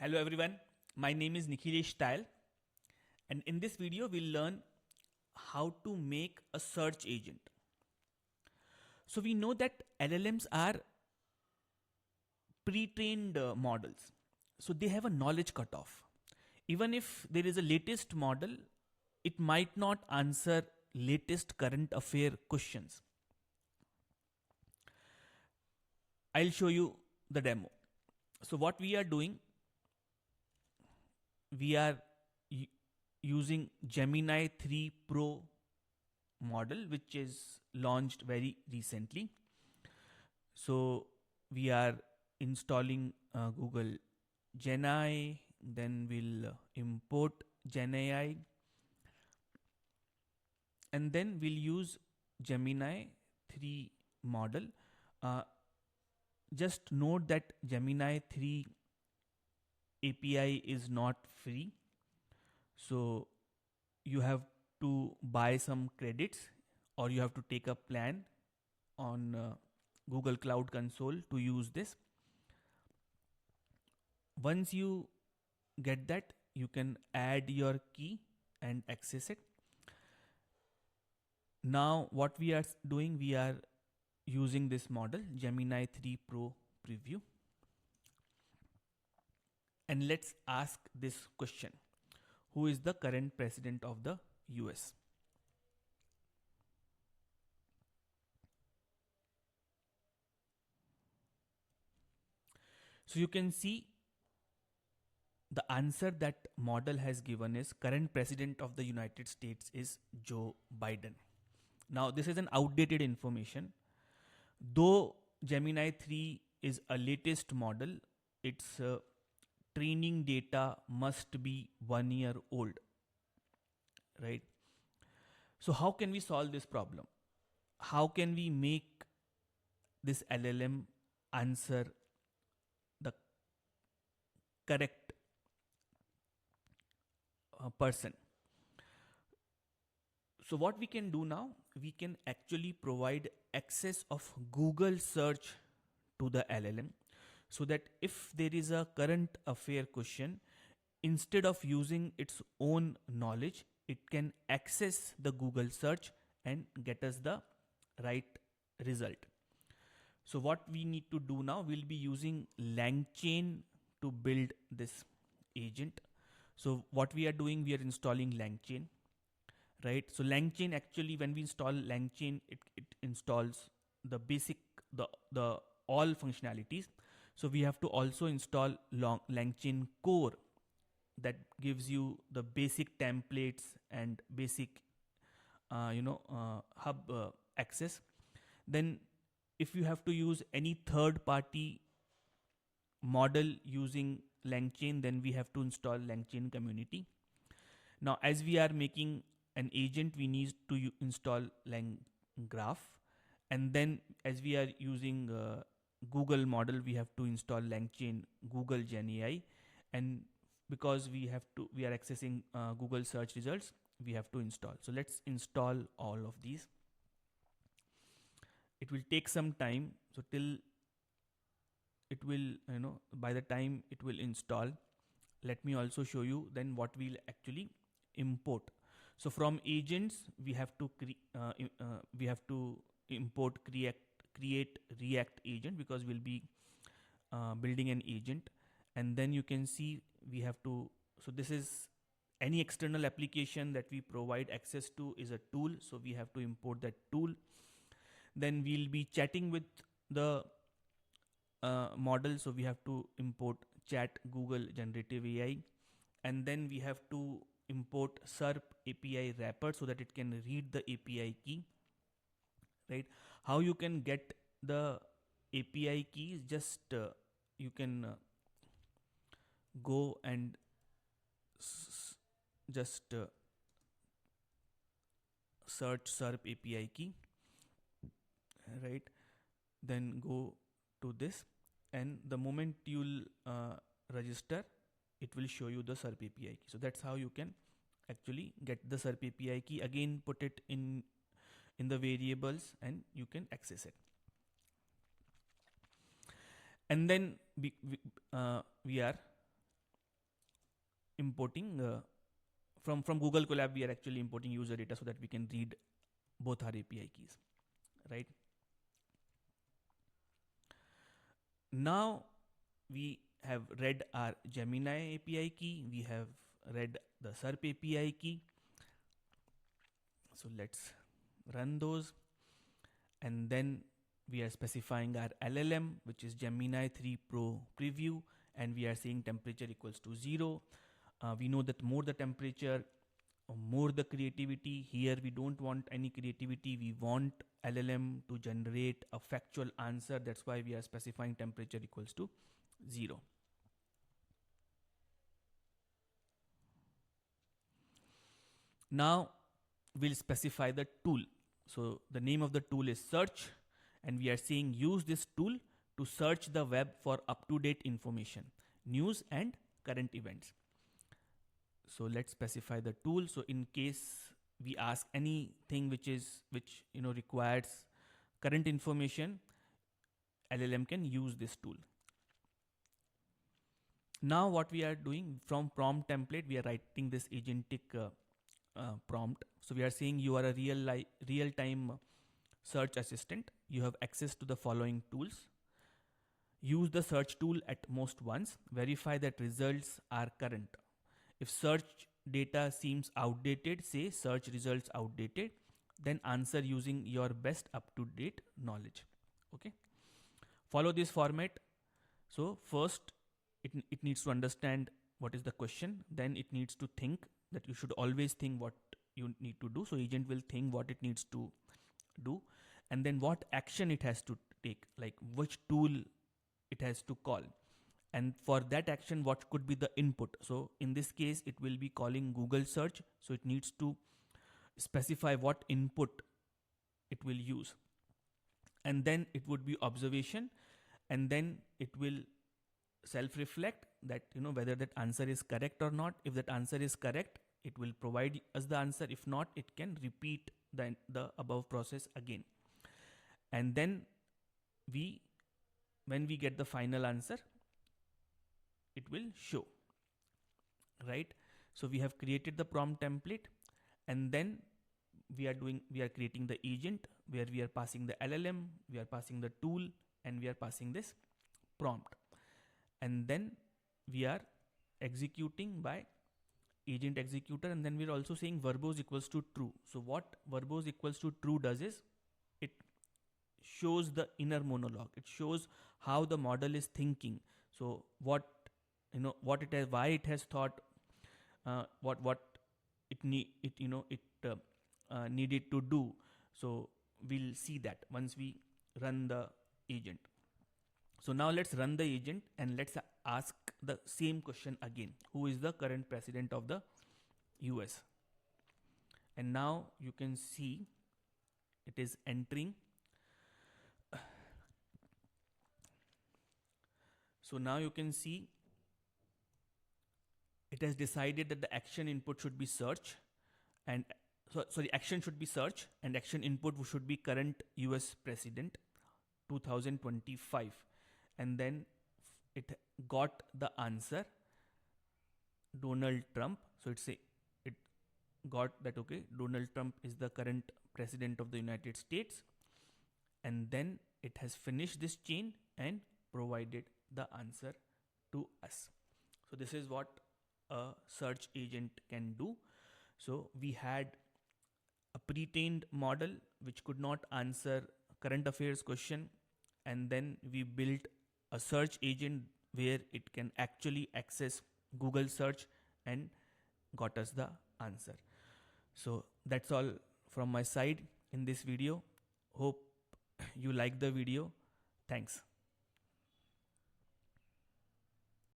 Hello everyone, my name is Nikhilesh Tile, and in this video we'll learn how to make a search agent. So we know that LLMs are pre-trained models, so they have a knowledge cutoff. Even if there is a latest model, it might not answer latest current affair questions. I'll show you the demo. So what we are doing, we are using Gemini 3 Pro model, which is launched very recently. So we are installing Google Gen, then we'll import Gen AI, and then we'll use Gemini 3 model. Just note that Gemini 3 API is not free, so you have to buy some credits or you have to take a plan on Google Cloud Console to use this. Once you get that, you can add your key and access it. Now what we are doing, we are using this model Gemini 3 Pro preview, and let's ask this question: who is the current president of the US? So you can see the answer that model has given is current president of the United States is Joe Biden. Now this is an outdated information. Though Gemini 3 is a latest model, its training data must be 1 year old, right? So how can we solve this problem? How can we make this LLM answer the correct person? So what we can do now, we can actually provide access of Google search to the LLM, so that if there is a current affair question, instead of using its own knowledge, it can access the Google search and get us the right result. So what we need to do now, we'll be using LangChain to build this agent. So what we are doing, we are installing LangChain, right? So LangChain, actually when we install LangChain, it installs the basic, the all functionalities. So we have to also install LangChain core that gives you the basic templates and basic hub access. Then if you have to use any third party model using LangChain, then we have to install LangChain community. Now as we are making an agent, we need to install LangGraph, and then as we are using Google model, we have to install LangChain Google Gen AI, and because we are accessing Google search results, we have to install. So let's install all of these. It will take some time, so till it will, by the time it will install, let me also show you then what we'll actually import. So from agents, we have to import create React agent, because we'll be building an agent. And then you can see we have to, so this is any external application that we provide access to is a tool, so we have to import that tool. Then we'll be chatting with the model, so we have to import chat Google generative AI, and then we have to import SERP API wrapper so that it can read the API key, right? How you can get the API keys, just you can go and just search SERP API key, right? Then go to this, and the moment you'll register, it will show you the SERP API key. So that's how you can actually get the SERP API key. Again, put it in the variables and you can access it. And then we are importing from Google Colab, we are actually importing user data so that we can read both our API keys, right? Now we have read our Gemini API key, we have read the SERP API key. So let's run those, and then we are specifying our LLM, which is Gemini 3 Pro preview, and we are saying temperature equals to 0. We know that more the temperature, more the creativity. Here we don't want any creativity, we want LLM to generate a factual answer. That's why we are specifying temperature equals to 0. Now we'll specify the tool. So the name of the tool is search, and we are saying use this tool to search the web for up-to-date information, news and current events. So let's specify the tool. So in case we ask anything which requires current information, LLM can use this tool. Now what we are doing, from prompt template, we are writing this agentic prompt. So we are saying you are a real-time search assistant. You have access to the following tools. Use the search tool at most once. Verify that results are current. If search data seems outdated, say search results outdated, then answer using your best up-to-date knowledge. Okay. Follow this format. So first it needs to understand what is the question. Then it needs to think that you should always think what you need to do. So agent will think what it needs to do, and then what action it has to take, like which tool it has to call. And for that action, what could be the input? So in this case, it will be calling Google search. So it needs to specify what input it will use. And then it would be observation. And then it will self-reflect that, whether that answer is correct or not. If that answer is correct, it will provide us the answer. If not, it can repeat the above process again. And then when we get the final answer, it will show, right? So we have created the prompt template, and then we are creating the agent where we are passing the LLM, we are passing the tool, and we are passing this prompt. And then we are executing by agent executor, and then we're also saying verbose equals to true. So what verbose equals to true does is it shows the inner monologue. It shows how the model is thinking. So what it has, why it has thought, what it needed to do. So we'll see that once we run the agent. So now let's run the agent and let's ask the same question again. Who is the current president of the US? And now you can see it is entering. So now you can see it has decided that the action input should be search, and action should be search, and action input should be current US president 2025. And then it got the answer Donald Trump. So it got that, okay, Donald Trump is the current president of the United States. And then it has finished this chain and provided the answer to us. So this is what a search agent can do. So we had a pre-trained model which could not answer current affairs question, and then we built a search agent where it can actually access Google search and got us the answer. So that's all from my side in this video. Hope you like the video. Thanks.